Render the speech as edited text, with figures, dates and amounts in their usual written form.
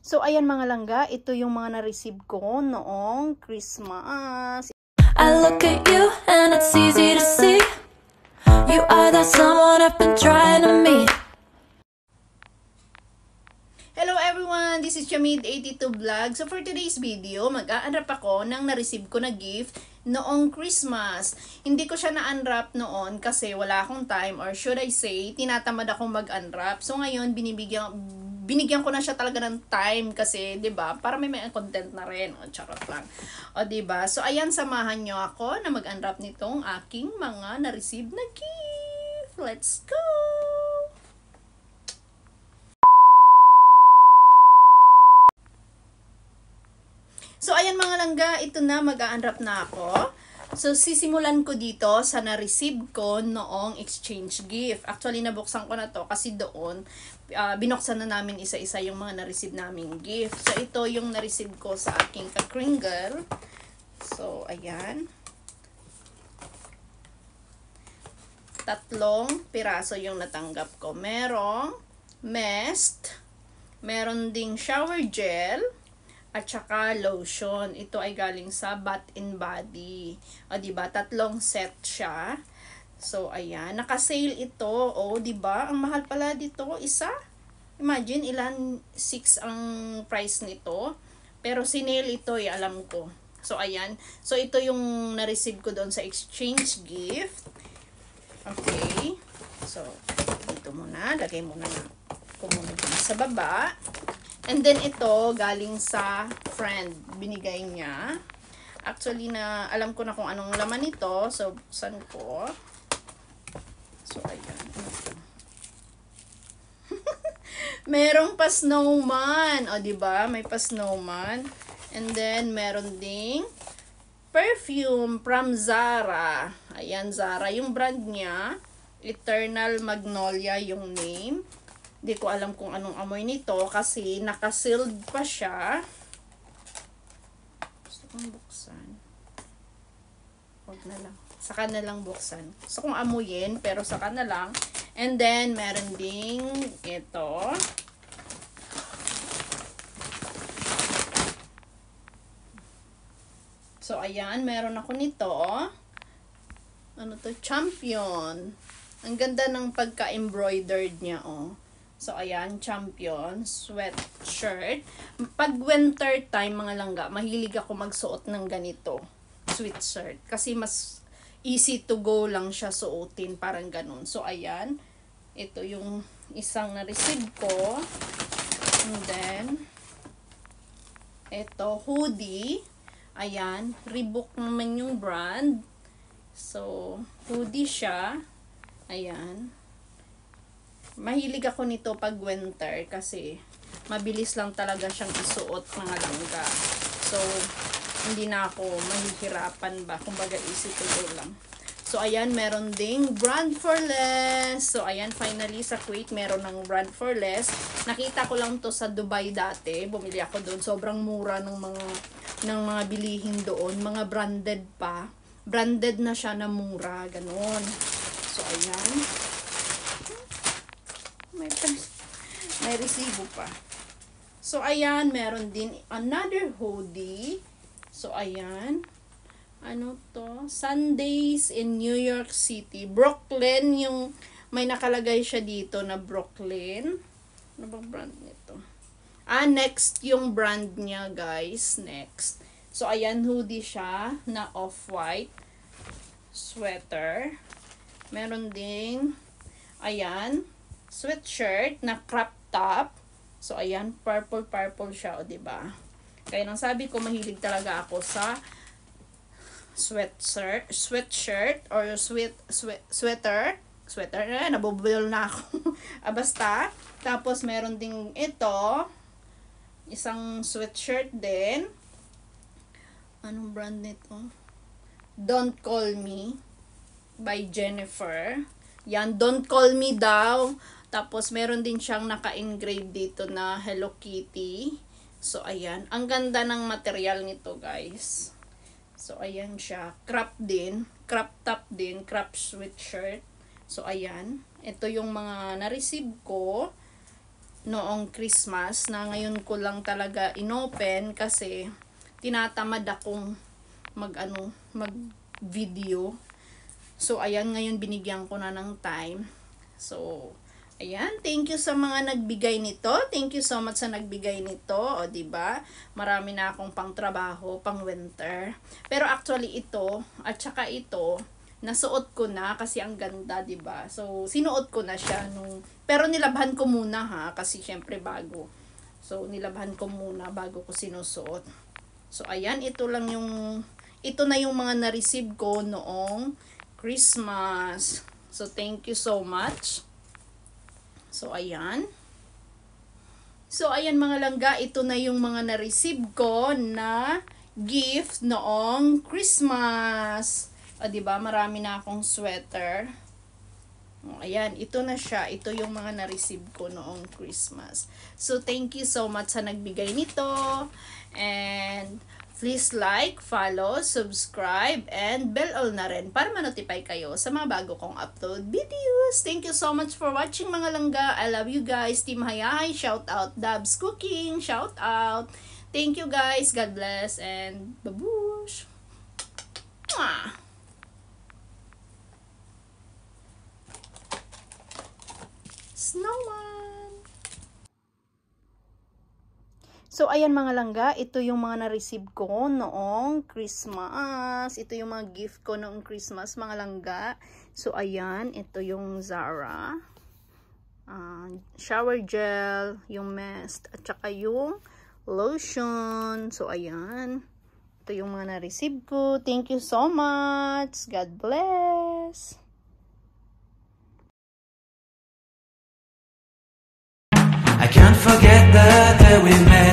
So, ayan mga langga, ito yung mga na-receive ko noong Christmas. I look at you and it's easy to see you are that someone I've been trying to meet. Hello everyone! This is Chamid82 Vlog. So for today's video, mag-a-unwrap ako ng na-receive ko na gift noong Christmas. Hindi ko siya na-unwrap noon kasi wala akong time, or should I say, tinatamad akong mag-unwrap. So ngayon, binigyan ko na siya talaga ng time kasi, 'di ba? Para may content na rin. O charot lang. O 'di ba? So ayan, samahan niyo ako na mag-unwrap nitong aking mga na-receive na gift. Let's go. So ayan mga langga, ito na, mag-a-unwrap na ako. So sisimulan ko dito sa na-receive ko noong exchange gift. Actually nabuksan ko na to kasi doon binuksan na namin isa-isa yung mga na-receive naming gift. So ito yung na-receive ko sa aking ka-kringle. So ayan. 3 piraso yung natanggap ko. Merong mist, meron ding shower gel, at saka lotion. Ito ay galing sa Bath & Body. O, diba? 3 set siya. So, ayan. Naka-sale ito. O, diba? Ang mahal pala dito. Isa. Imagine, ilan? 6 ang price nito. Pero sinale ito, alam ko. So, ayan. So, ito yung na-receive ko doon sa exchange gift. Okay. So, dito muna. Lagay muna ko muna sa baba. And then ito, galing sa friend. Binigay niya. Actually, alam ko na kung anong laman nito. So, buksan ko. So, ayan. Merong pa snowman. O, diba? May pa snowman. And then, meron ding perfume from Zara. Ayan, Zara. Yung brand niya, Eternal Magnolia yung name. Hindi ko alam kung anong amoy nito kasi naka-sealed pa siya. Gusto kong buksan. Huwag na lang. Saka na lang buksan. Gusto kong amuyin pero saka na lang. And then, meron ding ito. So, ayan. Meron ako nito. Ano to? Champion. Ang ganda ng pagka-embroidered niya, oh. So, ayan, Champion, sweatshirt. Pag winter time, mga langga, mahilig ako magsuot ng ganito, sweatshirt. Kasi mas easy to go lang siya suotin, parang ganun. So, ayan, ito yung isang na-receive ko. And then, ito, hoodie. Ayan, Reebok naman yung brand. So, hoodie siya. Ayan. Mahilig ako nito pag winter kasi mabilis lang talaga siyang isuot, mga langga. So, hindi na ako mahihirapan ba. Kumbaga, easy to go lang. So, ayan, meron ding brand for less. So, ayan, finally sa Kuwait, meron ng brand for less. Nakita ko lang to sa Dubai dati. Bumili ako doon. Sobrang mura ng mga bilihin doon. Mga branded pa. Branded na siya na mura. Ganon. So, ayan. May resibo pa. So, ayan, meron din another hoodie. So, ayan. Ano to? Sundays in New York City. Brooklyn, yung may nakalagay siya dito na Brooklyn. Ano bang brand nito? Next yung brand niya, guys. Next. So, ayan, hoodie siya na off-white sweater. Meron ding, ayan, sweatshirt na crop top. So, ayan, purple siya, o, diba? Kaya nang sabi ko, mahilig talaga ako sa sweatshirt, or sweater, nabubulol na ako. Basta, tapos meron ding ito, isang sweatshirt din. Anong brand nito? Don't Call Me by Jennifer. Yan, Don't Call Me daw. Tapos, meron din siyang naka-engrave dito na Hello Kitty. So, ayan. Ang ganda ng material nito, guys. So, ayan siya. Crop din. Crop top din. Crop sweatshirt. So, ayan. Ito yung mga na-receive ko. noong Christmas na ngayon ko lang talaga inopen kasi tinatamad akong mag-video. So, ayan, ngayon binigyan ko na ng time. So, ayan, thank you sa mga nagbigay nito. Thank you so much sa nagbigay nito. O, diba? Marami na akong pang-trabaho, pang-winter. Pero actually ito, at saka ito, nasuot ko na kasi ang ganda, diba? So, sinuot ko na siya pero nilabhan ko muna ha, kasi syempre bago. So, nilabhan ko muna bago ko sinusuot. So, ayan, ito na yung mga na-receive ko noong Christmas. So, thank you so much. So, ayan. So, ayan mga langga, ito na yung mga na-receive ko na gift noong Christmas. O, diba? Marami na akong sweater. O, ayan, ito na siya. Ito yung mga na-receive ko noong Christmas. So, thank you so much sa nagbigay nito. And please like, follow, subscribe, and bell all na rin para ma-notify kayo sa mga bago kong upload videos. Thank you so much for watching mga langga. I love you guys. Team Hayahay, shout out. Dabs Cooking, shout out. Thank you guys. God bless and babush. Mwah! Snowman. So, ayan mga langga, ito yung mga na-receive ko noong Christmas. Ito yung mga gift ko noong Christmas, mga langga. So, ayan, ito yung Zara. Shower gel, yung mist, at saka yung lotion. So, ayan. Ito yung mga na-receive ko. Thank you so much. God bless. I can't forget the day we met.